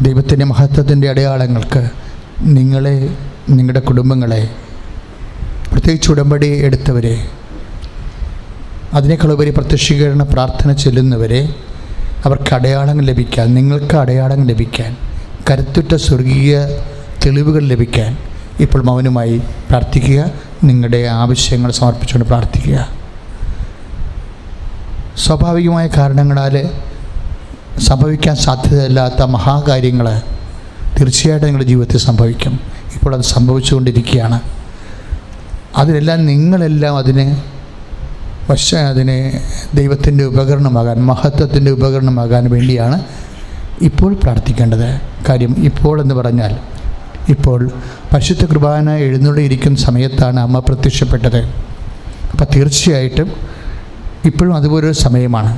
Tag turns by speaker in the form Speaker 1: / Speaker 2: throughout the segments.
Speaker 1: ദൈവത്തിൻ്റെ മഹത്വത്തിൻ്റെ അടയാളങ്ങൾക്ക് നിങ്ങളെ, നിങ്ങളുടെ കുടുംബങ്ങളെ, പ്രത്യേകിച്ച് ഉടമ്പടി എടുത്തവരെ, അതിനേക്കാളുപരി പ്രത്യക്ഷീകരണ പ്രാർത്ഥന ചെല്ലുന്നവരെ, അവർക്ക് അടയാളങ്ങൾ ലഭിക്കാൻ, നിങ്ങൾക്ക് അടയാളങ്ങൾ ലഭിക്കാൻ, കരുത്തുറ്റ സ്വർഗീയ തെളിവുകൾ ലഭിക്കാൻ ഇപ്പോൾ മൗനമായി പ്രാർത്ഥിക്കുക. നിങ്ങളുടെ ആവശ്യങ്ങൾ സമർപ്പിച്ചുകൊണ്ട് പ്രാർത്ഥിക്കുക. സ്വാഭാവികമായ കാരണങ്ങളാൽ സംഭവിക്കാൻ സാധ്യതയില്ലാത്ത മഹാകാര്യങ്ങൾ തീർച്ചയായിട്ടും നിങ്ങളുടെ ജീവിതത്തിൽ സംഭവിക്കും. ഇപ്പോൾ അത് സംഭവിച്ചുകൊണ്ടിരിക്കുകയാണ്. അതിലെല്ലാം നിങ്ങളെല്ലാം അതിന് ദൈവത്തിൻ്റെ ഉപകരണമാകാൻ, മഹത്വത്തിൻ്റെ ഉപകരണമാകാൻ വേണ്ടിയാണ് ഇപ്പോൾ പ്രാർത്ഥിക്കേണ്ടത്. കാര്യം ഇപ്പോൾ എന്ന് പറഞ്ഞാൽ ഇപ്പോൾ പരിശുദ്ധ കുർബാന എഴുന്നള്ളിയിരിക്കുന്ന സമയത്താണ് അമ്മ പ്രത്യക്ഷപ്പെട്ടത്. അപ്പോൾ തീർച്ചയായിട്ടും ഇപ്പോഴും അതുപോലൊരു സമയമാണ്.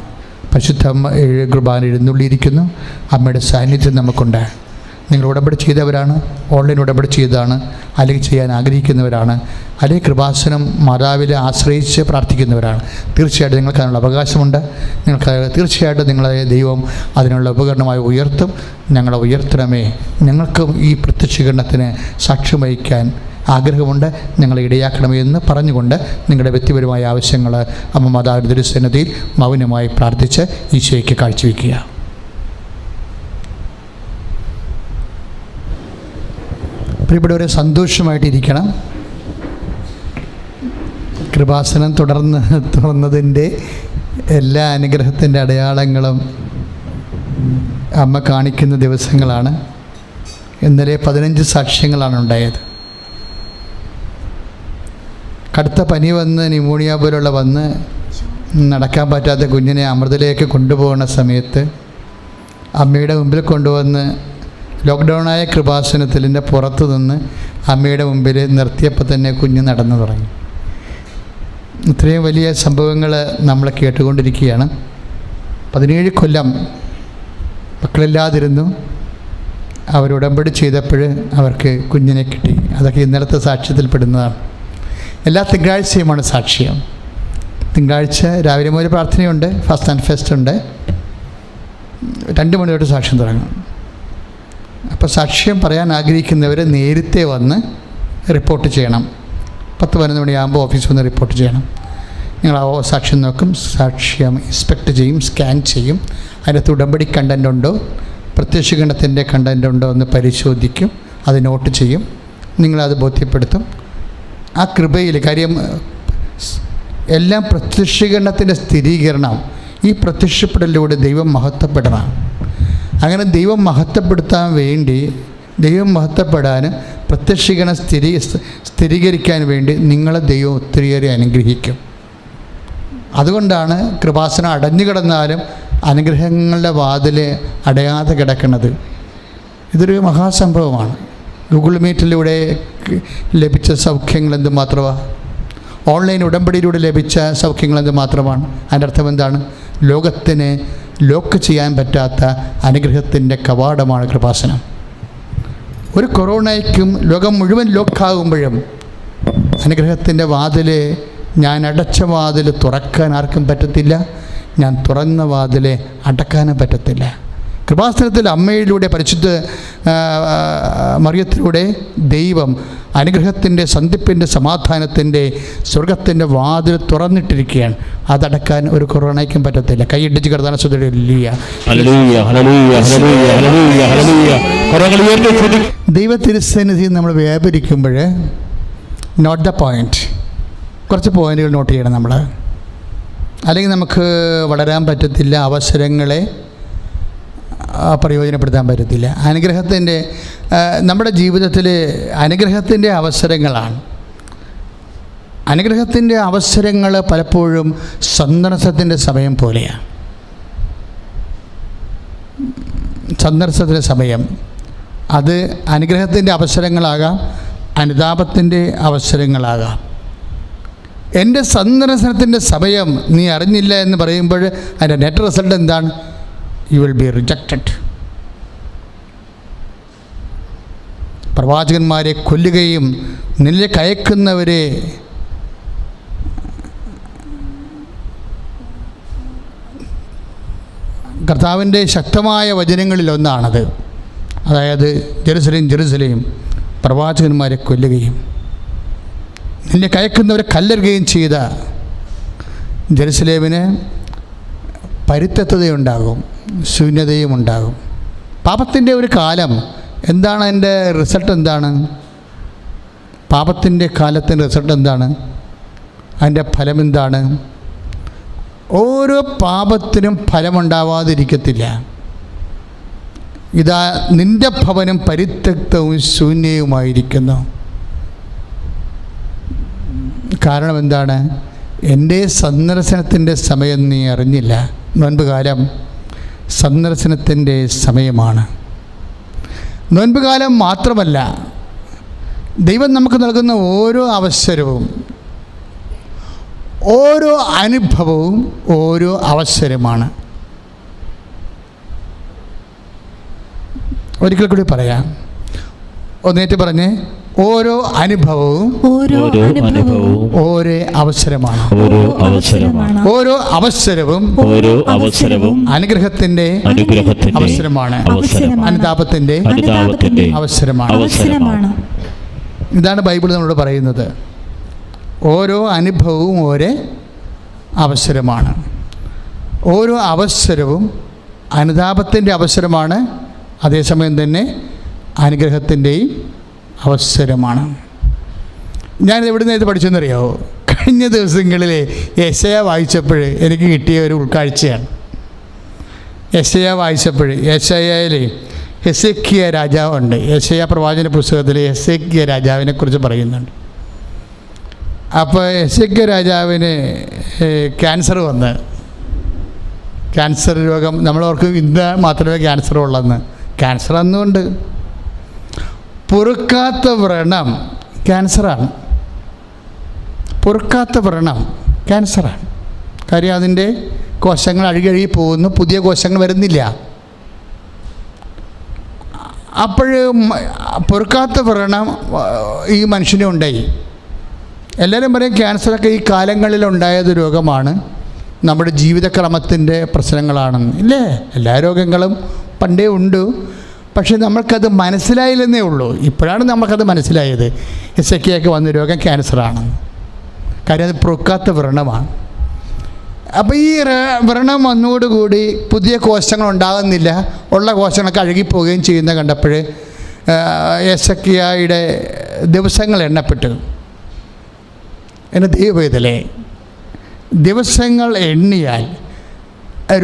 Speaker 1: പരിശുദ്ധ അമ്മ കുർബാന എഴുന്നള്ളിയിരിക്കുന്നു. അമ്മയുടെ സാന്നിധ്യം നമുക്കുണ്ട്. നിങ്ങൾ ഉടമ്പടി ചെയ്തവരാണ്, ഓൺലൈൻ ഉടമ്പടി ചെയ്തതാണ്, അല്ലെങ്കിൽ ചെയ്യാൻ ആഗ്രഹിക്കുന്നവരാണ്, അല്ലെങ്കിൽ കൃപാസനം മാതാവിനെ ആശ്രയിച്ച് പ്രാർത്ഥിക്കുന്നവരാണ്. തീർച്ചയായിട്ടും നിങ്ങൾക്ക് അതിനുള്ള അവകാശമുണ്ട്. നിങ്ങൾക്ക് തീർച്ചയായിട്ടും നിങ്ങളെ ദൈവം അതിനുള്ള ഉപകരണമായി ഉയർത്തും. ഞങ്ങളെ ഉയർത്തണമേ. ഞങ്ങൾക്കും ഈ പ്രത്യക്ഷീകരണത്തിന് സാക്ഷ്യം വഹിക്കാൻ ആഗ്രഹമുണ്ട്. ഞങ്ങളെ ഇടയാക്കണമേ എന്ന് പറഞ്ഞുകൊണ്ട് നിങ്ങളുടെ വ്യക്തിപരമായ ആവശ്യങ്ങൾ അമ്മ മാതാവിൻ്റെ തിരുസന്നിധിയിൽ മൗനമായി പ്രാർത്ഥിച്ച് ഈശോയ്ക്ക് കാഴ്ചവെക്കുക. പ്രിയപ്പെട്ടവരെ, സന്തോഷമായിട്ടിരിക്കണം. കൃപാസനം തുറന്നതിൻ്റെ എല്ലാ അനുഗ്രഹത്തിൻ്റെ അടയാളങ്ങളും അമ്മ കാണിക്കുന്ന ദിവസങ്ങളാണ്. ഇന്നലെ 15 സാക്ഷ്യങ്ങളാണ് ഉണ്ടായത്. കടുത്ത പനി വന്ന്, ന്യൂമോണിയ പോലുള്ള വന്ന് നടക്കാൻ പറ്റാത്ത കുഞ്ഞിനെ അമൃതയിലേക്ക് കൊണ്ടുപോകുന്ന സമയത്ത് അമ്മയുടെ മുമ്പിൽ കൊണ്ടുവന്ന് ലോക്ക്ഡൗണായ കൃപാസനത്തിൻ്റെ പുറത്ത് നിന്ന് അമ്മയുടെ മുമ്പിൽ നിർത്തിയപ്പോൾ തന്നെ കുഞ്ഞ് നടന്നു തുടങ്ങി. ഇത്രയും വലിയ സംഭവങ്ങൾ നമ്മൾ കേട്ടുകൊണ്ടിരിക്കുകയാണ്. 17 കൊല്ലം മക്കളില്ലാതിരുന്നു. അവരുടമ്പടി ചെയ്തപ്പോൾ അവർക്ക് കുഞ്ഞിനെ കിട്ടി. അതൊക്കെ ഇന്നലത്തെ സാക്ഷ്യത്തിൽപ്പെടുന്നതാണ്. എല്ലാ തിങ്കളാഴ്ചയുമാണ് സാക്ഷ്യം. തിങ്കളാഴ്ച രാവിലെ മുതൽ പ്രാർത്ഥനയുണ്ട്, ഫാസ്റ്റ് ആൻഡ് ഫെസ്റ്റ് ഉണ്ട്. 2 മണി തൊട്ട് സാക്ഷ്യം തുടങ്ങും. അപ്പോൾ സാക്ഷ്യം പറയാൻ ആഗ്രഹിക്കുന്നവർ നേരത്തെ വന്ന് റിപ്പോർട്ട് ചെയ്യണം. 10-11 മണിയാകുമ്പോൾ ഓഫീസിൽ വന്ന് റിപ്പോർട്ട് ചെയ്യണം. ഞങ്ങൾ ആ സാക്ഷ്യം നോക്കും, സാക്ഷ്യം ഇൻസ്പെക്ട് ചെയ്യും, സ്കാൻ ചെയ്യും. അതിനകത്ത് ഉടമ്പടി കണ്ടൻ്റ് ഉണ്ടോ, പ്രത്യക്ഷീകരണത്തിൻ്റെ കണ്ടൻ്റ് ഉണ്ടോ എന്ന് പരിശോധിക്കും. അത് നോട്ട് ചെയ്യും. നിങ്ങളത് ബോധ്യപ്പെടുത്തും. ആ കൃപയിൽ കാര്യം എല്ലാം പ്രത്യക്ഷീകരണത്തിൻ്റെ സ്ഥിരീകരണം. ഈ പ്രത്യക്ഷപ്പെടലിലൂടെ ദൈവം മഹത്വപ്പെടണം. അങ്ങനെ ദൈവം മഹത്വപ്പെടുത്താൻ വേണ്ടി, ദൈവം മഹത്വപ്പെടാനും പ്രത്യക്ഷീകരണം സ്ഥിരീകരിക്കാൻ വേണ്ടി നിങ്ങളെ ദൈവം ഒത്തിരിയേറെ അനുഗ്രഹിക്കും. അതുകൊണ്ടാണ് കൃപാസനം അടഞ്ഞു കിടന്നാലും അനുഗ്രഹങ്ങളുടെ വാതിൽ അടയാതെ കിടക്കുന്നത്. ഇതൊരു മഹാസംഭവമാണ്. ഗൂഗിൾ മീറ്റിലൂടെ ലഭിച്ച സൗഖ്യങ്ങൾ എന്തുമാത്രമാണ്, ഓൺലൈൻ ഉടമ്പടിയിലൂടെ ലഭിച്ച സൗഖ്യങ്ങൾ എന്തുമാത്രമാണ്. അതിൻ്റെ അർത്ഥം എന്താണ്? ലോകത്തിന് ലോക്ക് ചെയ്യാൻ പറ്റാത്ത അനുഗ്രഹത്തിൻ്റെ കവാടമാണ് കൃപാസനം. ഒരു കൊറോണയ്ക്കും ലോകം മുഴുവൻ ലോക്കാകുമ്പോഴും അനുഗ്രഹത്തിൻ്റെ വാതിൽ, ഞാൻ അടച്ച വാതിൽ തുറക്കാൻ ആർക്കും പറ്റത്തില്ല, ഞാൻ തുറന്ന വാതിൽ അടക്കാനും പറ്റത്തില്ല. കൃപാസനത്തിൽ അമ്മയിലൂടെ, പരിശുദ്ധ മറിയത്തിലൂടെ ദൈവം അനുഗ്രഹത്തിൻ്റെ, സന്ധിപ്പിൻ്റെ, സമാധാനത്തിൻ്റെ, സ്വർഗത്തിൻ്റെ വാതിൽ തുറന്നിട്ടിരിക്കുകയാണ്. അതടക്കാൻ ഒരു കൊറോണയ്ക്കും പറ്റത്തില്ല. കൈയിടിച്ച് കിടന്നാണ് ദൈവ തിരുസന്നിധി നമ്മൾ വ്യാപരിക്കുമ്പോൾ നോട്ട് ദ പോയിൻറ്റ്, കുറച്ച് പോയിൻറ്റുകൾ നോട്ട് ചെയ്യണം നമ്മൾ. അല്ലെങ്കിൽ നമുക്ക് വളരാൻ പറ്റത്തില്ല, അവസരങ്ങളെ പ്രയോജനപ്പെടുത്താൻ പറ്റത്തില്ല. അനുഗ്രഹത്തിൻ്റെ, നമ്മുടെ ജീവിതത്തിൽ അനുഗ്രഹത്തിൻ്റെ അവസരങ്ങളാണ്. അനുഗ്രഹത്തിൻ്റെ അവസരങ്ങൾ പലപ്പോഴും സന്ദർശനത്തിൻ്റെ സമയം പോലെയാണ്. സന്ദർശനത്തിൻ്റെ സമയം അത് അനുഗ്രഹത്തിൻ്റെ അവസരങ്ങളാകാം, അനുതാപത്തിൻ്റെ അവസരങ്ങളാകാം. എൻ്റെ സന്ദർശനത്തിൻ്റെ സമയം നീ അറിഞ്ഞില്ല എന്ന് പറയുമ്പോൾ അതിൻ്റെ നെറ്റ് റിസൾട്ട് എന്താണ്? You will be rejected. പ്രവാചകന്മാരെ കൊല്ലുകയും നിന്നിലേക്ക് അയക്കുന്നവരെ കർത്താവിൻ്റെ ശക്തമായ വചനങ്ങളിലൊന്നാണത്. അതായത് ജെറുസലേം പ്രവാചകന്മാരെ കൊല്ലുകയും നിന്നെ കയക്കുന്നവരെ കല്ലെറുകയും ചെയ്ത ജെറുസലേമിന് പരിത്യക്തതയുണ്ടാകും, ശൂന്യതയും ഉണ്ടാകും. പാപത്തിൻ്റെ ഒരു കാലം എന്താണ്? അതിൻ്റെ റിസൾട്ട് എന്താണ്? പാപത്തിൻ്റെ കാലത്തിൻ്റെ റിസൾട്ട് എന്താണ്? അതിൻ്റെ ഫലം എന്താണ്? ഓരോ പാപത്തിനും ഫലമുണ്ടാവാതിരിക്കത്തില്ല. ഇതാ നിൻ്റെ ഭവനം പരിത്യക്തവും ശൂന്യവുമായിരിക്കുന്നു. കാരണം എന്താണ്? എൻ്റെ സന്ദർശനത്തിൻ്റെ സമയം നീ അറിഞ്ഞില്ല. നോൻപ് കാലം സന്ദർശനത്തിൻ്റെ സമയമാണ്. നോൻപ് കാലം മാത്രമല്ല, ദൈവം നമുക്ക് നൽകുന്ന ഓരോ അവസരവും, ഓരോ അനുഭവവും ഓരോ അവസരമാണ്. ഒരിക്കൽ കൂടി പറയാം, ഒന്നേറ്റ് പറഞ്ഞ്, ഓരോ അനുഭവവും ഓരോ അവസരമാണ്. ഓരോ അവസരവും അനുഗ്രഹത്തിന്റെ അവസരമാണ്, അനുതാപത്തിന്റെ അവസരമാണ്. ഇതാണ് ബൈബിൾ നമ്മളോട് പറയുന്നത്. ഓരോ അനുഭവവും ഓരോ അവസരമാണ്. ഓരോ അവസരവും അനുതാപത്തിൻ്റെ അവസരമാണ്, അതേസമയം തന്നെ അനുഗ്രഹത്തിൻ്റെയും അവസരമാണ്. ഞാനിത് എവിടെ നിന്ന് പഠിച്ചെന്നറിയാമോ? കഴിഞ്ഞ ദിവസങ്ങളിൽ യെശയ്യാ വായിച്ചപ്പോൾ എനിക്ക് കിട്ടിയ ഒരു ഉൾക്കാഴ്ചയാണ്. യെശയ്യാ വായിച്ചപ്പോൾ യെശയ്യായിൽ ഹെസക്കിയ രാജാവുണ്ട്. യെശയ്യാ പ്രവാചന പുസ്തകത്തിൽ ഹെസക്കിയ രാജാവിനെ കുറിച്ച് പറയുന്നുണ്ട്. അപ്പോൾ ഹെസക്കിയ രാജാവിന് ക്യാൻസർ വന്ന്, ക്യാൻസർ രോഗം, നമ്മളോർക്കും ഇന്ന് മാത്രമേ ക്യാൻസർ ഉള്ളെന്ന്. ക്യാൻസർ അന്നുകൊണ്ട് പൊറുക്കാത്ത വ്രണം ക്യാൻസറാണ്. പൊറുക്കാത്ത വ്രണം ക്യാൻസറാണ്. കാര്യം അതിൻ്റെ കോശങ്ങൾ അഴുകി പോകുന്നു, പുതിയ കോശങ്ങൾ വരുന്നില്ല. അപ്പോൾ പൊറുക്കാത്ത വ്രണം ഈ മനുഷ്യനും ഉണ്ടായി. എല്ലാവരും പറയും ക്യാൻസറൊക്കെ ഈ കാലങ്ങളിലുണ്ടായത് രോഗമാണ്, നമ്മുടെ ജീവിതക്രമത്തിൻ്റെ പ്രശ്നങ്ങളാണെന്ന്. ഇല്ലേ? എല്ലാ രോഗങ്ങളും പണ്ടേ ഉണ്ട്, പക്ഷേ നമ്മൾക്കത് മനസ്സിലായില്ലെന്നേ ഉള്ളൂ. ഇപ്പോഴാണ് നമുക്കത് മനസ്സിലായത്. യെശയ്യായ്ക്ക് വന്ന രോഗം ക്യാൻസറാണെന്ന്. കാര്യം അത് പൊറുക്കാത്ത വ്രണമാണ്. അപ്പോൾ ഈ വ്രണം വന്നതോടുകൂടി പുതിയ കോശങ്ങൾ ഉണ്ടാകുന്നില്ല, ഉള്ള കോശങ്ങളൊക്കെ അഴുകിപ്പോവുകയും ചെയ്യുന്ന കണ്ടപ്പോൾ യെശയ്യായുടെ ദിവസങ്ങൾ എണ്ണപ്പെട്ടു. എൻ്റെ ദൈവവേദലേ, ദിവസങ്ങൾ എണ്ണിയാൽ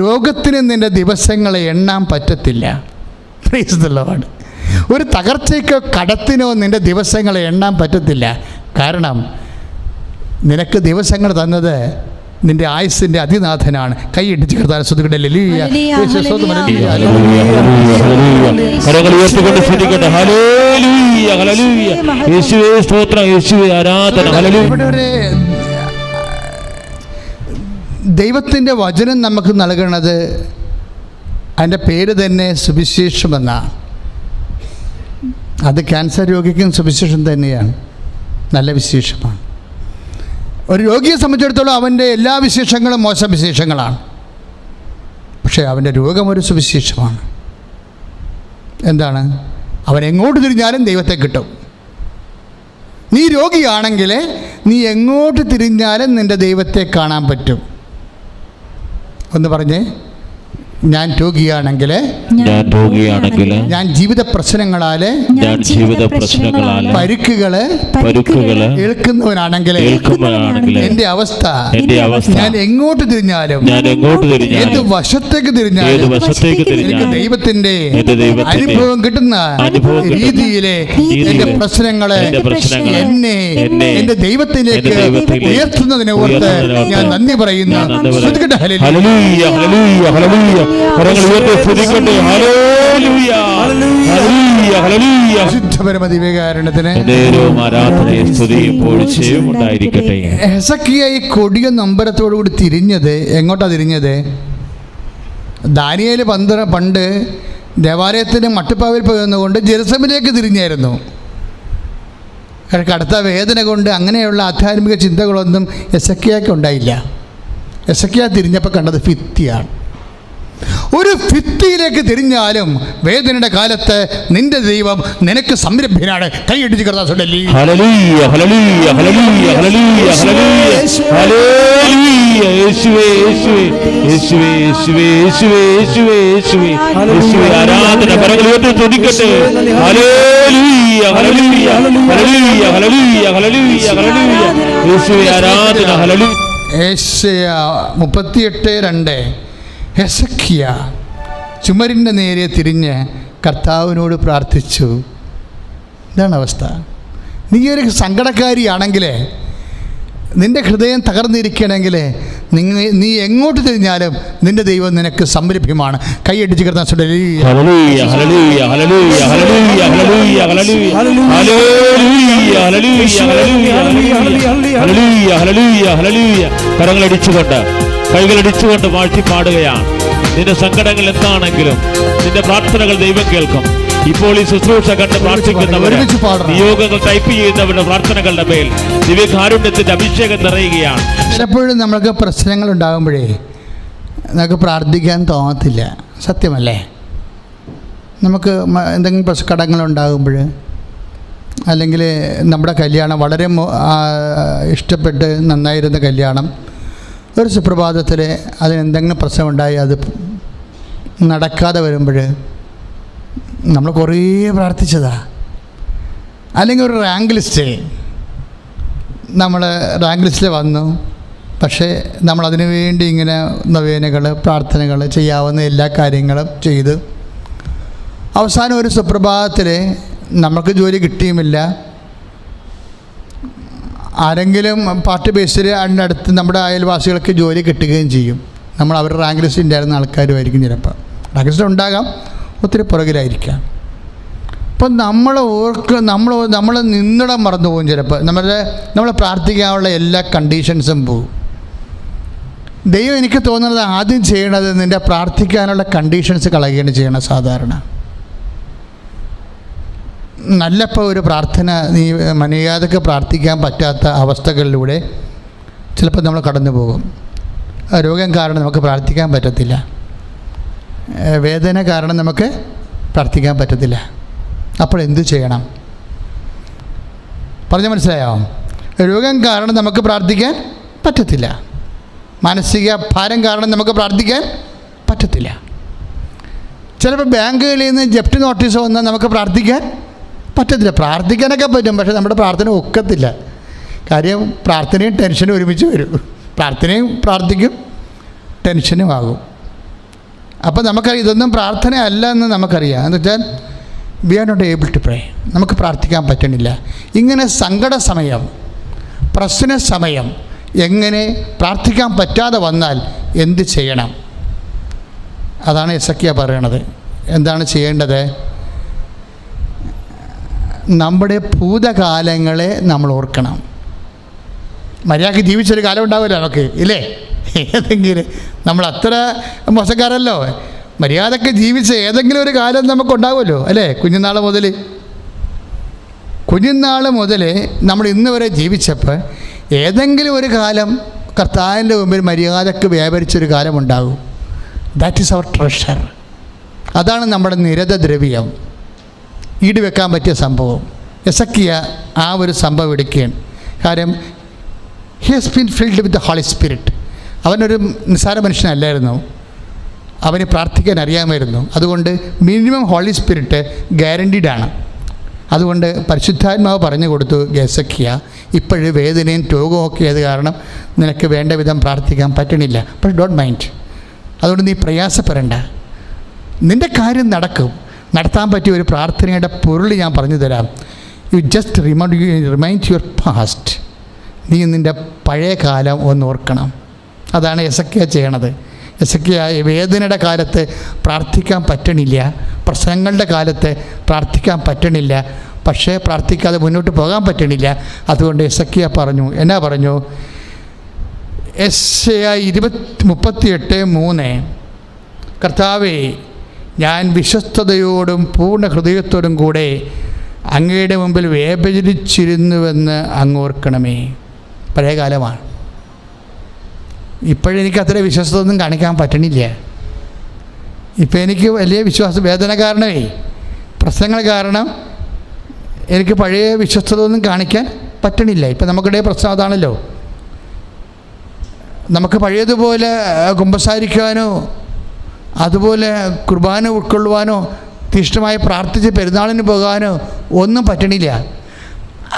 Speaker 1: രോഗത്തിന് നിൻ്റെ ദിവസങ്ങളെ എണ്ണാൻ പറ്റത്തില്ല. Praise the Lord. ഒരു തകർച്ചയ്ക്കോ കടത്തിനോ നിൻ്റെ ദിവസങ്ങളെ എണ്ണാൻ പറ്റത്തില്ല. കാരണം നിനക്ക് ദിവസങ്ങൾ തന്നത് നിൻ്റെ ആയുസ്സിൻ്റെ അതിനാഥനാണ്. കൈയിടിച്ച് കർത്താവിനെ സ്തുതിക്കട്ടെ. ഹല്ലേലൂയ. ദൈവത്തിൻ്റെ വചനം നമുക്ക് നൽകുന്നത്, അതിൻ്റെ പേര് തന്നെ സുവിശേഷമെന്നാണ്. അത് ക്യാൻസർ രോഗിക്കും സുവിശേഷം തന്നെയാണ്, നല്ല വിശേഷമാണ്. ഒരു രോഗിയെ സംബന്ധിച്ചിടത്തോളം അവൻ്റെ എല്ലാ വിശേഷങ്ങളും മോശം വിശേഷങ്ങളാണ്, പക്ഷേ അവൻ്റെ രോഗം ഒരു സുവിശേഷമാണ്. എന്താണ്? അവൻ എങ്ങോട്ട് തിരിഞ്ഞാലും ദൈവത്തെ കിട്ടും. നീ രോഗിയാണെങ്കിൽ നീ എങ്ങോട്ട് തിരിഞ്ഞാലും നിൻ്റെ ദൈവത്തെ കാണാൻ പറ്റും. ഒന്ന് പറഞ്ഞേ, ഞാൻ രോഗിയാണെങ്കിൽ ഞാൻ ജീവിത പ്രശ്നങ്ങളാൽ പരുക്കുകള് ഏൽക്കുന്നവനാണെങ്കിൽ എൻ്റെ അവസ്ഥ ഞാൻ എങ്ങോട്ട് തിരിഞ്ഞാലും ഏത് വശത്തേക്ക് തിരിഞ്ഞാലും എനിക്ക് ദൈവത്തിൻ്റെ അനുഭവം കിട്ടുന്ന രീതിയിലെ എൻ്റെ പ്രശ്നങ്ങളെ എന്നെ എൻ്റെ ദൈവത്തിലേക്ക് ഉയർത്തുന്നതിനെ ഓർത്ത് ഞാൻ നന്ദി പറയുന്നു. ഹെസക്കിയ ഈ കൊടിയ നൊമ്പരത്തോടുകൂടി തിരിഞ്ഞത് എങ്ങോട്ടാ തിരിഞ്ഞത്? ദാനിയേൽ പണ്ട് ദേവാലയത്തിന് മട്ടുപ്പാവിൽ പോയതുകൊണ്ട് ജെറുസലേമിലേക്ക് തിരിഞ്ഞായിരുന്നു. കടുത്ത വേദന കൊണ്ട് അങ്ങനെയുള്ള ആധ്യാത്മിക ചിന്തകളൊന്നും ഹെസക്കിയയ്ക്ക് ഉണ്ടായില്ല. ഹെസക്കിയ തിരിഞ്ഞപ്പോൾ കണ്ടത് ഭിത്തിയാണ്. ഒരു ഭിത്തിയിലേക്ക് തിരിഞ്ഞാലും വേദനയുടെ കാലത്ത് നിന്റെ ദൈവം നിനക്ക് സംരംഭനാണ്. കൈയടിച്ച് കർത്താവേ. യേശയ്യാ 38:2 ഹെസക്കിയ ചുമരിൻ്റെ നേരെ തിരിഞ്ഞ് കർത്താവിനോട് പ്രാർത്ഥിച്ചു. ഇതാണ് അവസ്ഥ. നീ ഒരു സങ്കടക്കാരിയാണെങ്കിൽ, നിൻ്റെ ഹൃദയം തകർന്നിരിക്കണമെങ്കിൽ നീ എങ്ങോട്ട് തിരിഞ്ഞാലും നിൻ്റെ ദൈവം നിനക്ക് സംരംഭ്യമാണ്. കൈയടിച്ച് കിടന്ന
Speaker 2: കരങ്ങളടിച്ചുകൊണ്ട് കൈകളടിച്ചുകൊണ്ട് വാഴ്ത്തി പാടുകയാണ്. നിന്റെ സങ്കടങ്ങൾ എന്താണെങ്കിലും നിന്റെ പ്രാർത്ഥനകൾ ദൈവം കേൾക്കും. ഇപ്പോൾ ഈ ശുശ്രൂഷ കണ്ട് പ്രാർത്ഥിക്കുന്നവർ, നിയോഗങ്ങൾ ടൈപ്പ് ചെയ്യുന്നവരുടെ പ്രാർത്ഥനകളുടെ മേൽ ദിവ്യകാരുണ്യത്തിന്റെ അഭിഷേകം നിറയുകയാണ്.
Speaker 1: ചിലപ്പോഴും നമ്മൾക്ക് പ്രശ്നങ്ങൾ ഉണ്ടാകുമ്പോഴേ നമുക്ക് പ്രാർത്ഥിക്കാൻ തോന്നത്തില്ല. സത്യമല്ലേ? നമുക്ക് എന്തെങ്കിലും കടങ്ങളുണ്ടാകുമ്പോൾ, അല്ലെങ്കിൽ നമ്മുടെ കല്യാണം വളരെ ഇഷ്ടപ്പെട്ട് നന്നായിരുന്ന കല്യാണം ഒരു സുപ്രഭാതത്തിൽ അതിനെന്തെങ്കിലും പ്രശ്നമുണ്ടായി അത് നടക്കാതെ വരുമ്പോൾ നമ്മൾ കുറേ പ്രാർത്ഥിച്ചതാ. അല്ലെങ്കിൽ ഒരു റാങ്ക് ലിസ്റ്റ്, നമ്മൾ റാങ്ക് ലിസ്റ്റിൽ വന്നു, പക്ഷേ നമ്മളതിനു വേണ്ടി ഇങ്ങനെ നൊവേനകൾ, പ്രാർത്ഥനകൾ, ചെയ്യാവുന്ന എല്ലാ കാര്യങ്ങളും ചെയ്ത് അവസാനം ഒരു സുപ്രഭാതത്തിൽ നമുക്ക് ജോലി കിട്ടിയുമില്ല. ആരെങ്കിലും പാർട്ടി ബേസിൽ അതിനടുത്ത് നമ്മുടെ അയൽവാസികൾക്ക് ജോലി കിട്ടുകയും ചെയ്യും. നമ്മൾ അവരുടെ റാങ്ക് ലിസ്റ്റ് ഉണ്ടായിരുന്ന ആൾക്കാരുമായിരിക്കും. ചിലപ്പോൾ റാങ്ക് ലിസ്റ്റ് ഉണ്ടാകാം, ഒത്തിരി പുറകിലായിരിക്കാം. അപ്പം നമ്മൾ നിന്നിടം മറന്നു പോകും. ചിലപ്പോൾ നമ്മൾ പ്രാർത്ഥിക്കാനുള്ള എല്ലാ കണ്ടീഷൻസും പോകും. ദൈവം എനിക്ക് തോന്നുന്നത് ആദ്യം ചെയ്യണത് നിൻ്റെ പ്രാർത്ഥിക്കാനുള്ള കണ്ടീഷൻസ് കളയുകയാണ് ചെയ്യണം. സാധാരണ നല്ലപ്പോൾ ഒരു പ്രാർത്ഥന നീ മര്യാദക്ക് പ്രാർത്ഥിക്കാൻ പറ്റാത്ത അവസ്ഥകളിലൂടെ ചിലപ്പോൾ നമ്മൾ കടന്നു പോകും. രോഗം കാരണം നമുക്ക് പ്രാർത്ഥിക്കാൻ പറ്റത്തില്ല, വേദന കാരണം നമുക്ക് പ്രാർത്ഥിക്കാൻ പറ്റത്തില്ല. അപ്പോൾ എന്തു ചെയ്യണം? പറഞ്ഞ മനസ്സിലായോ? രോഗം കാരണം നമുക്ക് പ്രാർത്ഥിക്കാൻ പറ്റത്തില്ല, മാനസിക ഭാരം കാരണം നമുക്ക് പ്രാർത്ഥിക്കാൻ പറ്റത്തില്ല. ചിലപ്പോൾ ബാങ്കുകളിൽ നിന്ന് ജപ്തി നോട്ടീസ് വന്നാൽ നമുക്ക് പ്രാർത്ഥിക്കാൻ പറ്റത്തില്ല. പ്രാർത്ഥിക്കാനൊക്കെ പറ്റും, പക്ഷേ നമ്മുടെ പ്രാർത്ഥന ഒക്കത്തില്ല. കാര്യം പ്രാർത്ഥനയും ടെൻഷനും ഒരുമിച്ച് വരും. പ്രാർത്ഥനയും പ്രാർത്ഥിക്കും, ടെൻഷനും ആകും. അപ്പോൾ നമുക്കറിയാം ഇതൊന്നും പ്രാർത്ഥന അല്ല എന്ന് നമുക്കറിയാം. എന്ന് വെച്ചാൽ we are not able to pray, നമുക്ക് പ്രാർത്ഥിക്കാൻ പറ്റണില്ല. ഇങ്ങനെ സങ്കട സമയം, പ്രശ്ന സമയം, എങ്ങനെ പ്രാർത്ഥിക്കാൻ പറ്റാതെ വന്നാൽ എന്ത് ചെയ്യണം? അതാണ് യെസക്കിയ പറയണത്. എന്താണ് ചെയ്യേണ്ടത്? നമ്മുടെ ഭൂതകാലങ്ങളെ നമ്മൾ ഓർക്കണം. മര്യാദയ്ക്ക് ജീവിച്ചൊരു കാലം ഉണ്ടാവില്ല നമുക്ക്, ഇല്ലേ? ഏതെങ്കിലും നമ്മൾ അത്ര മോശക്കാരല്ലോ. മര്യാദയ്ക്ക് ജീവിച്ച ഏതെങ്കിലും ഒരു കാലം നമുക്കുണ്ടാവുമല്ലോ, അല്ലേ? കുഞ്ഞുനാൾ മുതൽ നമ്മൾ ഇന്ന് വരെ ജീവിച്ചപ്പോൾ ഏതെങ്കിലും ഒരു കാലം കർത്താവിൻ്റെ മുമ്പിൽ മര്യാദയ്ക്ക് വ്യാപരിച്ചൊരു കാലമുണ്ടാകും. That is our treasure. അതാണ് നമ്മുടെ നിരതദ്രവ്യം, ഈടുവെക്കാൻ പറ്റിയ സംഭവം. യെസക്കിയ ആ ഒരു സംഭവം എടുക്കുകയാണ്. കാര്യം he has been filled with the holy spirit. അവനൊരു നിസ്സാര മനുഷ്യനല്ലായിരുന്നു, അവന് പ്രാർത്ഥിക്കാൻ അറിയാമായിരുന്നു. അതുകൊണ്ട് മിനിമം ഹോളി സ്പിരിറ്റ് ഗ്യാരണ്ടീഡാണ്. അതുകൊണ്ട് പരിശുദ്ധാത്മാവ് പറഞ്ഞു കൊടുത്തു, യെസക്കിയ ഇപ്പോഴും വേദനയും രോഗവും ഒക്കെ ആയത് കാരണം നിനക്ക് വേണ്ട വിധം പ്രാർത്ഥിക്കാൻ പറ്റണില്ല. പക്ഷേ ഡോണ്ട് മൈൻഡ്, അതുകൊണ്ട് നീ പ്രയാസപ്പെടേണ്ട, നിൻ്റെ കാര്യം നടക്കും. നടത്താൻ പറ്റിയ ഒരു പ്രാർത്ഥനയുടെ പൊരുൾ ഞാൻ പറഞ്ഞു തരാം. You just remind your past. നീ നിൻ്റെ പഴയ കാലം ഒന്ന് ഓർക്കണം. അതാണ് യെസക്കിയ ചെയ്യണത്. യെസക്കിയ വേദനയുടെ കാലത്ത് പ്രാർത്ഥിക്കാൻ പറ്റണില്ല, പ്രശ്നങ്ങളുടെ കാലത്ത് പ്രാർത്ഥിക്കാൻ പറ്റണില്ല, പക്ഷേ പ്രാർത്ഥിക്കാതെ മുന്നോട്ട് പോകാൻ പറ്റണില്ല. അതുകൊണ്ട് യെസക്കിയ പറഞ്ഞു, എന്നാ പറഞ്ഞു? യെശയ്യാ 38:3 കർത്താവേ, ഞാൻ വിശ്വസ്തയോടും പൂർണ്ണ ഹൃദയത്തോടും കൂടെ അങ്ങയുടെ മുമ്പിൽ വ്യഭിചരിച്ചിരുന്നുവെന്ന് അങ്ങോർക്കണമേ. പഴയ കാലമാണ്. ഇപ്പോഴെനിക്ക് അത്ര വിശ്വസ്തയൊന്നും കാണിക്കാൻ പറ്റണില്ല. ഇപ്പം എനിക്ക് വലിയ വേദന കാരണമേ, പ്രശ്നങ്ങൾ കാരണം എനിക്ക് പഴയ വിശ്വസ്തത ഒന്നും കാണിക്കാൻ പറ്റണില്ല. ഇപ്പം നമുക്കിടെ പ്രശ്നം അതാണല്ലോ. നമുക്ക് പഴയതുപോലെ കുമ്പസാരിക്കാനോ അതുപോലെ കുർബാന ഉൾക്കൊള്ളുവാനോ തീഷ്ണമായി പ്രാർത്ഥിച്ച് പെരുന്നാളിന് പോകാനോ ഒന്നും പറ്റണില്ല.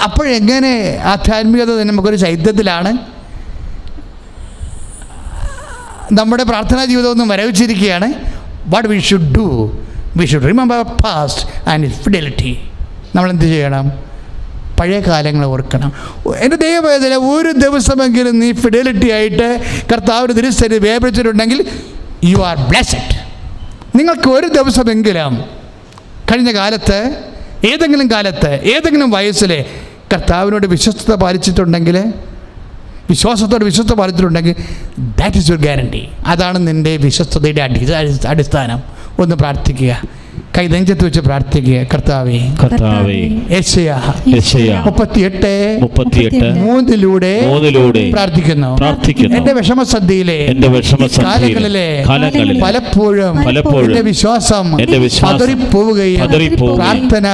Speaker 1: അപ്പോഴെങ്ങനെ ആധ്യാത്മികത നമുക്കൊരു ചൈത്യത്തിലാണ്. നമ്മുടെ പ്രാർത്ഥനാ ജീവിതമൊന്നും മരവിച്ചിരിക്കുകയാണ്. What we should do, we should remember past and its fidelity. നമ്മളെന്ത് ചെയ്യണം? പഴയ കാലങ്ങൾ ഓർക്കണം. എൻ്റെ ദൈവവേദന ഒരു ദിവസമെങ്കിലും നീ ഫിഡലിറ്റി ആയിട്ട് കർത്താവിന് തിരുസരി വേർപിച്ചിട്ടുണ്ടെങ്കിൽ യു ആർ ബ്ലെസ്ഡ്. നിങ്ങൾക്ക് ഒരു ദിവസമെങ്കിലും കഴിഞ്ഞ കാലത്ത് ഏതെങ്കിലും കാലത്ത് ഏതെങ്കിലും വയസ്സിൽ കർത്താവിനോട് വിശ്വസ്തത പാലിച്ചിട്ടുണ്ടെങ്കിൽ, വിശ്വാസത്തോട് വിശ്വസ്തത പാലിച്ചിട്ടുണ്ടെങ്കിൽ ദാറ്റ് ഈസ് യുവർ ഗ്യാരണ്ടി. അതാണ് നിൻ്റെ വിശ്വസ്തതയുടെ അടിസ്ഥാനം. ഒന്ന് പ്രാർത്ഥിക്കുക, കൈ നെഞ്ചത്ത് വെച്ച് പ്രാർത്ഥിക്കുക. കർത്താവേ, യെശയ്യാ 38:3 പ്രാർത്ഥിക്കുന്നു. എന്റെ വിഷമസന്ധിയിലെ കാലങ്ങളിലെ പലപ്പോഴും എന്റെ വിശ്വാസം പതറിപ്പോവുകയും പ്രാർത്ഥന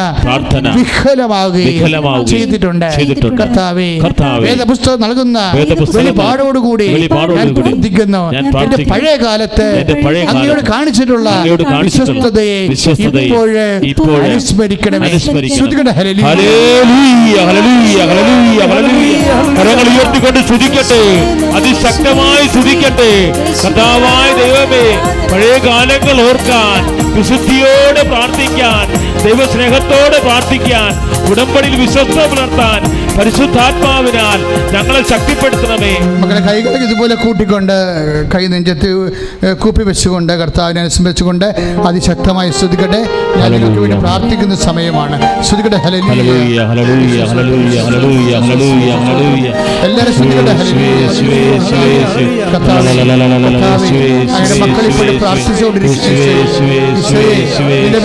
Speaker 1: വിഫലമാവുകയും ചെയ്തിട്ടുണ്ട്. കർത്താവേ, വേദപുസ്തകം നൽകുന്ന വെളിപാടോടുകൂടി ഞാൻ പ്രാർത്ഥിക്കുന്നു. എന്റെ പഴയ കാലത്ത് അങ്ങയോട് കാണിച്ചിട്ടുള്ള വിശ്വസ്തതയെ ഇപ്പോഴേ അനുസ്മരിക്കണമേ.
Speaker 2: കരങ്ങൾ ഉയർത്തിക്കൊണ്ട് സ്തുതിക്കട്ടെ, അതിശക്തമായി സ്തുതിക്കട്ടെ. കർത്താവായ ദൈവമേ, പഴയ കാലങ്ങൾ ഓർക്കാൻ, വിശുദ്ധിയോടെ പ്രാർത്ഥിക്കാൻ, ദൈവസ്നേഹത്തോടെ പ്രാർത്ഥിക്കാൻ, ഉടമ്പടിയിൽ വിശ്വസ്ത പുലർത്താൻ പരിശുദ്ധാത്മാവിനാൽ ഞങ്ങളെ ശക്തിപ്പെടുത്തണമേ.
Speaker 1: മക്കളെ കൈകൾ ഇതുപോലെ കൂട്ടിക്കൊണ്ട് കൈ നെഞ്ചത്ത് കൂപ്പി വെച്ചുകൊണ്ട് കർത്താവിനെ അനുസ്മരിച്ചുകൊണ്ട് അതിശക്തമായി സ്തുതിക്കട്ടെ. ഞാൻ നിങ്ങൾക്ക് വേണ്ടി പ്രാർത്ഥിക്കുന്ന സമയമാണ്. സ്തുതിക്കട്ടെ. Hallelujah, hallelujah, hallelujah, hallelujah, hallelujah, hallelujah. എല്ലാവരും സ്തുതിക്കട്ടെ. മക്കൾ ഇപ്പോൾ പ്രാർത്ഥിച്ചുകൊണ്ടിരിക്കുന്നു.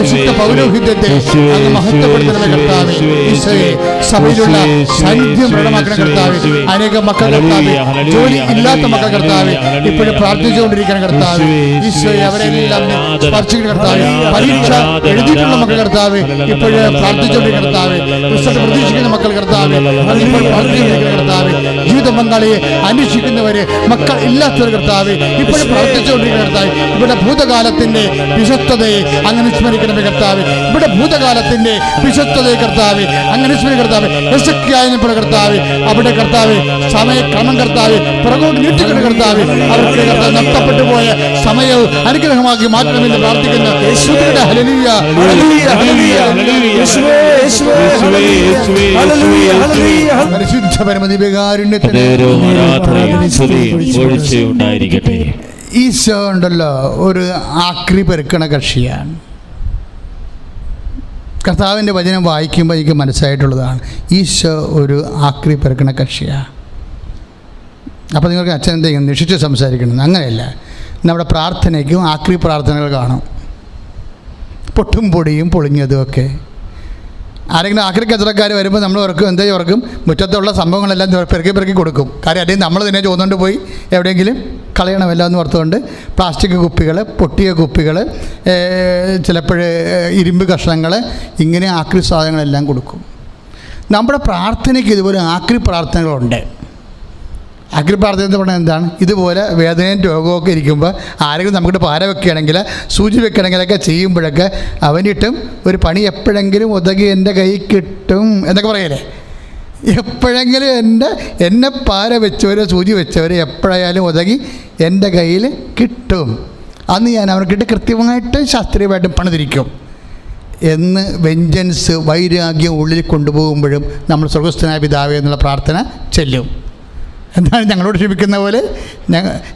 Speaker 1: വിശുദ്ധ പൗരോഹിത്യത്തെ അങ്ങ് മഹത്വപ്പെടുത്തണമേ കർത്താവേ. ഈശോയെ, സഭയിലുള്ള സാന്നിധ്യം പ്രകടമാക്കണം കർത്താവേ. അനേക മക്കൾ കർത്താവേ, ജോലി ഇല്ലാത്ത മക്കൾ കർത്താവേ, ഇപ്പോഴും പ്രാർത്ഥിച്ചുകൊണ്ടിരിക്കണം കർത്താവേ. ഈശോയെ, അവരെല്ലാം സ്പർശിക്കണം കർത്താവേ. പരീക്ഷ എഴുതിയിട്ടുള്ള മക്കൾ കർത്താവേ, ഇപ്പോഴും പ്രാർത്ഥിച്ചുകൊണ്ടിരിക്കണം കർത്താവേ. റിസൾട്ട് പ്രതീക്ഷിക്കുന്ന മക്കൾ കർത്താവേ, അതിപ്പോൾ പ്രാർത്ഥിച്ചുകൊണ്ടിരിക്കണം കർത്താവേ. ജീവിത പങ്കാളിയെ അന്വേഷിക്കുന്നവര്, മക്കൾ ഇല്ലാത്തവർ കർത്താവേ, ഇപ്പോഴും പ്രാർത്ഥിച്ചുകൊണ്ടിരിക്കണം കർത്താവേ. ഇവിടെ ഭൂതകാലത്തിന്റെ വിശ്വസ്തതയെ അങ്ങനെ സ്മരിക്കണമേ കർത്താവേ. ഇവിടെ ഭൂതകാലത്തിന്റെ വിശ്വസ്തതയെ കർത്താവേ അങ്ങനെ സ്മരിക്കണം കർത്താവേ. യശയ്യാവിനെപ്പോലെ കർത്താവേ, അവിടെ കർത്താവേ സമയക്രമം കർത്താവേ പുറകോട്ട് നീട്ടിക്കൊണ്ട് കർത്താവേ അവർക്ക് കർത്താവ് നഷ്ടപ്പെട്ടു പോയ സമയവും അനുഗ്രഹമാക്കി മാറ്റണമെന്ന് പ്രാർത്ഥിക്കുന്നു. ഹല്ലേലൂയ, ഹല്ലേലൂയ, ഹല്ലേലൂയ, പരിശുദ്ധ പരമദിവ്യകാരുണ്യത്തിന് ഈശോ ഉണ്ടല്ലോ ഒരു ആക്രി പെറുക്കണ കക്ഷിയാണ്. കർത്താവിൻ്റെ വചനം വായിക്കുമ്പോൾ എനിക്ക് മനസ്സിലായിട്ടുള്ളതാണ്, ഈശോ ഒരു ആക്രി പെറുക്കണ കക്ഷിയാണ്. അപ്പോൾ നിങ്ങൾക്ക് അച്ഛൻ എന്തെങ്കിലും നിഷിച്ച് സംസാരിക്കണം, അങ്ങനെയല്ല. നമ്മുടെ പ്രാർത്ഥനയ്ക്കും ആക്രി പ്രാർത്ഥനകൾ കാണും, പൊട്ടും പൊടിയും പൊളിഞ്ഞതും ഒക്കെ. ആരെങ്കിലും ആക്രി കച്ചവടക്കാർ വരുമ്പോൾ നമ്മൾ ഓർക്കും, എന്താ ഓർക്കും, മുറ്റത്തുള്ള സംഭവങ്ങളെല്ലാം പെറുക്കി കൊടുക്കും. കാര്യം അല്ലെങ്കിൽ നമ്മൾ തന്നെ ചോദിച്ചുകൊണ്ട് പോയി എവിടെയെങ്കിലും കളയണമല്ലോ എന്ന് ഓർത്തുകൊണ്ട് പ്ലാസ്റ്റിക് കുപ്പികൾ, പൊട്ടിയ കുപ്പികൾ, ചിലപ്പോൾ ഇരുമ്പ് കഷ്ണങ്ങൾ, ഇങ്ങനെ ആക്രി സാധനങ്ങളെല്ലാം കൊടുക്കും. നമ്മുടെ പ്രാർത്ഥനയ്ക്ക് ഇതുപോലെ ആക്രി പ്രാർത്ഥനകളുണ്ട്. ആക്രി പ്രാർത്ഥന എന്ന് പറഞ്ഞാൽ എന്താണ്? ഇതുപോലെ വേദനയും രോഗമൊക്കെ ഇരിക്കുമ്പോൾ ആരെങ്കിലും നമുക്കിട്ട് പാര വെക്കുകയാണെങ്കിൽ, സൂചി വെക്കണമെങ്കിലൊക്കെ ചെയ്യുമ്പോഴൊക്കെ അവനിട്ടും ഒരു പണി എപ്പോഴെങ്കിലും ഒതുങ്ങി എൻ്റെ കൈ കിട്ടും എന്നൊക്കെ പറയല്ലേ. എപ്പോഴെങ്കിലും എന്നെ പാര വെച്ചവരോ സൂചി വെച്ചവരോ എപ്പോഴായാലും ഒതുങ്ങി എൻ്റെ കയ്യിൽ കിട്ടും, അന്ന് ഞാൻ അവർക്കിട്ട് കൃത്യമായിട്ട് ശാസ്ത്രീയമായിട്ട് പണിതിരിക്കും എന്ന് വെഞ്ചൻസ്, വൈരാഗ്യം ഉള്ളിൽ കൊണ്ടുപോകുമ്പോഴും നമ്മൾ സ്വർഗ്ഗസ്ഥനായ പിതാവേ എന്നുള്ള പ്രാർത്ഥന ചെല്ലും. എന്താണ്? ഞങ്ങളോട് ക്ഷമിക്കുന്ന പോലെ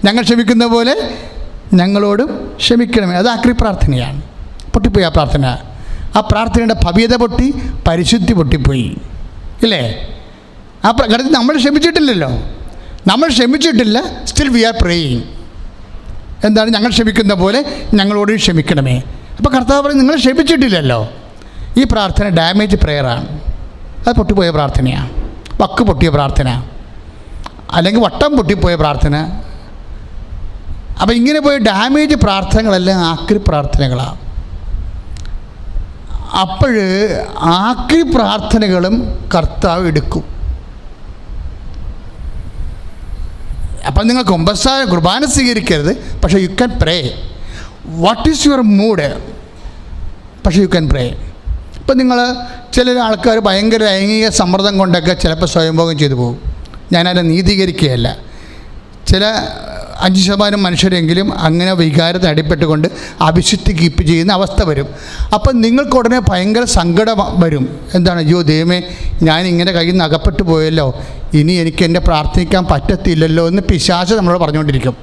Speaker 1: ഞങ്ങൾ ക്ഷമിക്കുന്ന പോലെ ഞങ്ങളോടും ക്ഷമിക്കണമേ. അത് ആക്രി പ്രാർത്ഥനയാണ്. പൊട്ടിപ്പോയി ആ പ്രാർത്ഥന. ആ പ്രാർത്ഥനയുടെ ഭവ്യത പൊട്ടി, പരിശുദ്ധി പൊട്ടിപ്പോയി, ഇല്ലേ? ആ ഘട്ടത്തിൽ നമ്മൾ ക്ഷമിച്ചിട്ടില്ലല്ലോ, നമ്മൾ ക്ഷമിച്ചിട്ടില്ല. Still we are praying. എന്താണ്? ഞങ്ങൾ ക്ഷമിക്കുന്ന പോലെ ഞങ്ങളോട് ക്ഷമിക്കണമേ. അപ്പോൾ കർത്താവ് പറയും, നിങ്ങൾ ക്ഷമിച്ചിട്ടില്ലല്ലോ. ഈ പ്രാർത്ഥന ഡാമേജ് പ്രെയറാണ്. അത് പൊട്ടിപ്പോയ പ്രാർത്ഥനയാണ്, വക്ക് പൊട്ടിയ പ്രാർത്ഥന, അല്ലെങ്കിൽ വട്ടം പൊട്ടിപ്പോയ പ്രാർത്ഥന. അപ്പം ഇങ്ങനെ പോയി ഡാമേജ് പ്രാർത്ഥനകളെല്ലാം ആക്രി പ്രാർത്ഥനകളാണ്. അപ്പോൾ ആക്രി പ്രാർത്ഥനകളും കർത്താവ് എടുക്കും. അപ്പം നിങ്ങൾ കുർബാന സ്വീകരിക്കരുത്, പക്ഷേ you can pray. What is your mood? പക്ഷേ യു ക്യാൻ പ്രേ. ഇപ്പം നിങ്ങൾ ചില ആൾക്കാർ ഭയങ്കര ലൈംഗിക സമ്മർദ്ദം കൊണ്ടൊക്കെ ചിലപ്പോൾ സ്വയംഭോഗം ചെയ്തു പോകും. ഞാനതിനെ നീതീകരിക്കുകയല്ല. ചില 5% മനുഷ്യരെങ്കിലും അങ്ങനെ വികാരത്തിന് അടിപ്പെട്ടുകൊണ്ട് അവിശുദ്ധി കീപ്പ് ചെയ്യുന്ന അവസ്ഥ വരും. അപ്പം നിങ്ങൾക്ക് ഉടനെ ഭയങ്കര സങ്കടം വരും. എന്താണ്, അയ്യോ ദൈവമേ, ഞാനിങ്ങനെ കയ്യിൽ നിന്ന് അകപ്പെട്ടു പോയല്ലോ, ഇനി എനിക്ക് എന്നെ പ്രാർത്ഥിക്കാൻ പറ്റത്തില്ലല്ലോ എന്ന് പിശാച് നമ്മളോട് പറഞ്ഞുകൊണ്ടിരിക്കും.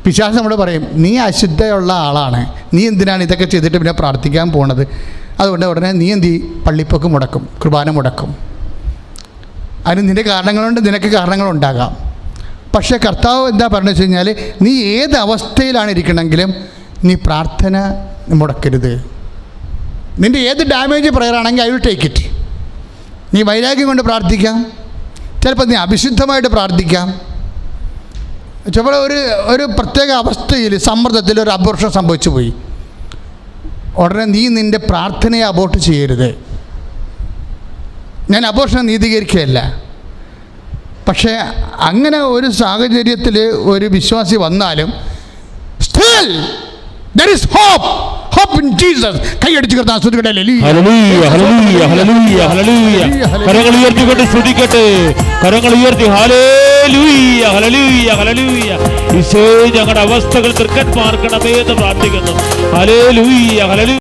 Speaker 1: പിശാച് നമ്മളോട് പറയും, നീ അശുദ്ധയുള്ള ആളാണ്, നീ എന്തിനാണ് ഇതൊക്കെ ചെയ്തിട്ട് പിന്നെ പ്രാർത്ഥിക്കാൻ പോണത്? അതുകൊണ്ട് ഉടനെ നീ എന്ത് ചെയ്യും? പള്ളിപ്പൊക്കെ മുടക്കും, കുർബാന മുടക്കും. അതിന് നിൻ്റെ കാരണങ്ങളുണ്ട്, നിനക്ക് കാരണങ്ങളുണ്ടാകാം. പക്ഷേ കർത്താവ് എന്താ പറഞ്ഞു വെച്ച് കഴിഞ്ഞാൽ, നീ ഏത് അവസ്ഥയിലാണ് ഇരിക്കണമെങ്കിലും നീ പ്രാർത്ഥന മുടക്കരുത്. നിൻ്റെ ഏത് ഡാമേജ് പ്രയറാണെങ്കിൽ ഐ വിൽ ടേക്ക് ഇറ്റ്. നീ വൈരാഗ്യം കൊണ്ട് പ്രാർത്ഥിക്കാം, ചിലപ്പോൾ നീ അവിശുദ്ധമായിട്ട് പ്രാർത്ഥിക്കാം. ചിലപ്പോൾ ഒരു പ്രത്യേക അവസ്ഥയിൽ സമ്മർദ്ദത്തിൽ ഒരു അബോർഷൻ സംഭവിച്ചു പോയി, ഉടനെ നീ നിൻ്റെ പ്രാർത്ഥനയെ അബോർട്ട് ചെയ്യരുത്. ഞാൻ അബോർഷനെ നീതീകരിക്കുകയല്ല. പക്ഷേ അങ്ങനെ ഒരു സാഹചര്യത്തിൽ ഒരു വിശ്വാസി വന്നാലും still there is hope in Jesus. കൈയടിച്ച് കർത്താവ് സ്തുതിക്കട്ടെ.
Speaker 2: Hallelujah hallelujah hallelujah hallelujah. കരങ്ങൾ ഉയർത്തിക്കൊണ്ട് സ്തുതിക്കട്ടെ. കരങ്ങൾ ഉയർത്തി ഹല്ലേലൂയ ഹല്ലേലൂയ ഹല്ലേലൂയ. ഈശോയെ, ഞങ്ങളുടെ അവസ്ഥകൾ തൃക്കൻ പാർക്കണമേ എന്ന് പ്രാർത്ഥിക്കുന്നു. Hallelujah hallelujah.